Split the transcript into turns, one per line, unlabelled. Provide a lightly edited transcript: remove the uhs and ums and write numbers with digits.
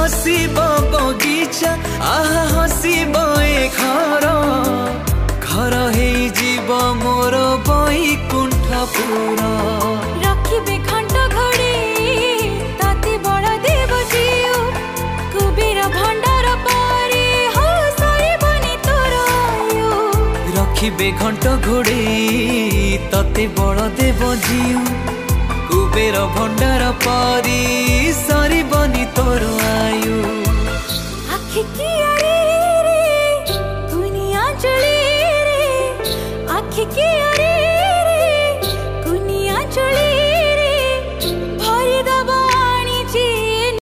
हसीब बगीचा आहा हसीब ए घर घर हे जीव मोर बैकुंठपुर
रखिबे घंट घड़ी ताती बड़ देव जीव कुबेर भंडार पारे हो सरिबनी तोर आयु
रखिबे घंट घोड़े तते बड़ देव जीव कुबेर भंडार पारी सरिबनी